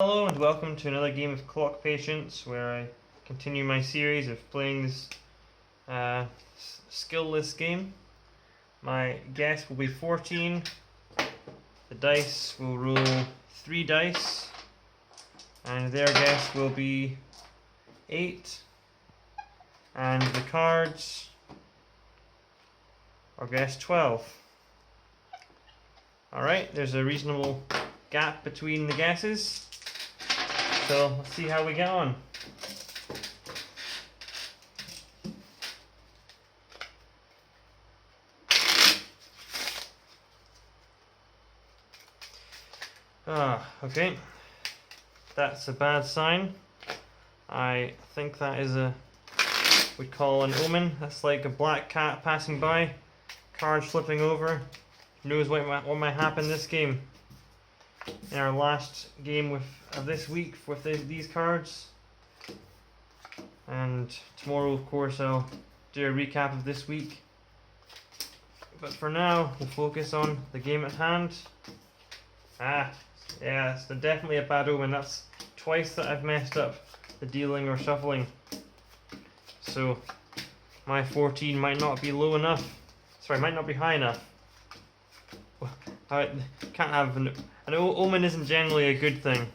Hello and welcome to another game of Clock Patience, where I continue my series of playing this skill-less game. My guess will be 14. The dice will roll 3 dice, and their guess will be 8. And the cards are guess 12. Alright, there's a reasonable gap between the guesses. So let's see how we get on. Okay. That's a bad sign. I think that is we'd call an omen. That's like a black cat passing by, cards flipping over. Who knows what might happen this game. In our last game of this week with these cards, and tomorrow of course I'll do a recap of this week, but for now we'll focus on the game at hand. Yeah, it's definitely a bad omen. That's twice that I've messed up the dealing or shuffling, so my 14 might not be low enough. Sorry, might not be high enough. I can't have an omen isn't generally a good thing.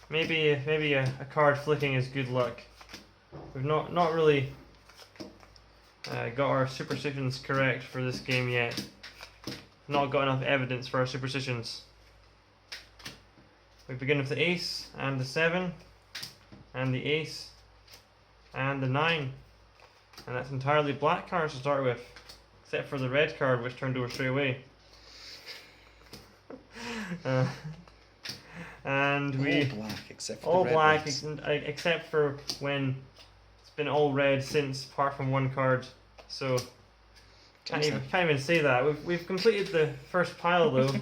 Maybe a card flicking is good luck. We've not really got our superstitions correct for this game yet. Not got enough evidence for our superstitions. We begin with the ace and the 7 and the ace and the 9, and that's entirely black cards to start with, except for the red card which turned over straight away. And we all black except for all the red black ones. except for when it's been all red since, apart from one card. So can't even say that. We've completed the first pile though.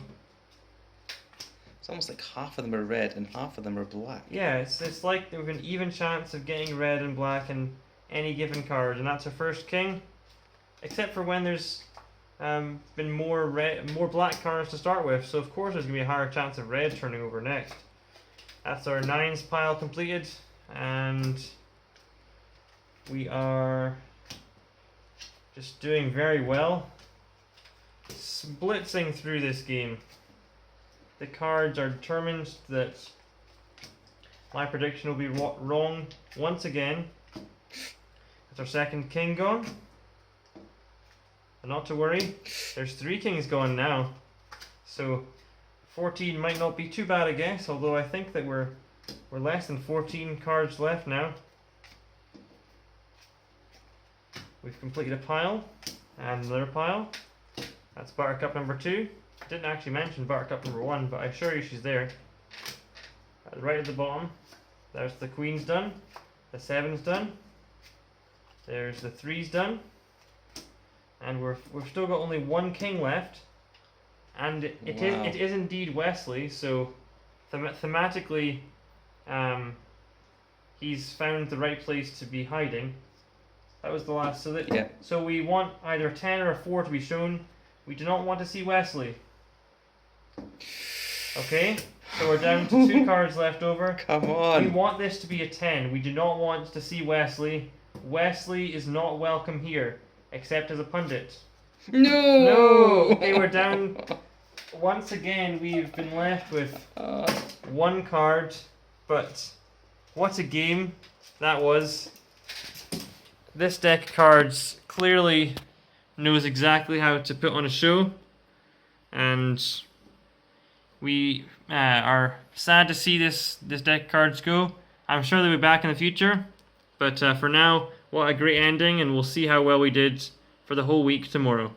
It's almost like half of them are red and half of them are black. Yeah, it's like we have an even chance of getting red and black in any given card, and that's our first king. Except for when there's been more black cards to start with, so of course there's going to be a higher chance of red turning over next. That's our 9s pile completed, and we are just doing very well. Blitzing through this game. The cards are determined that my prediction will be wrong once again. That's our second king gone. But not to worry, there's 3 kings gone now, so 14 might not be too bad a guess, although I think that we're less than 14 cards left now. We've completed a pile, and another pile. That's buttercup number 2. I didn't actually mention buttercup number 1, but I assure you she's there. Right at the bottom, there's the queen's done, the 7's done, there's the 3's done. And we've still got only 1 king left, and it is indeed Wesley. So thematically, he's found the right place to be hiding. That was the last. So we want either a 10 or a 4 to be shown. We do not want to see Wesley. Okay, so we're down to 2 cards left over. Come on. We want this to be a 10. We do not want to see Wesley. Wesley is not welcome here. Except as a pundit. No! Okay, we're down. Once again, we've been left with 1 card, but what a game that was. This deck of cards clearly knows exactly how to put on a show, and we are sad to see this deck of cards go. I'm sure they'll be back in the future, but for now, what a great ending, and we'll see how well we did for the whole week tomorrow.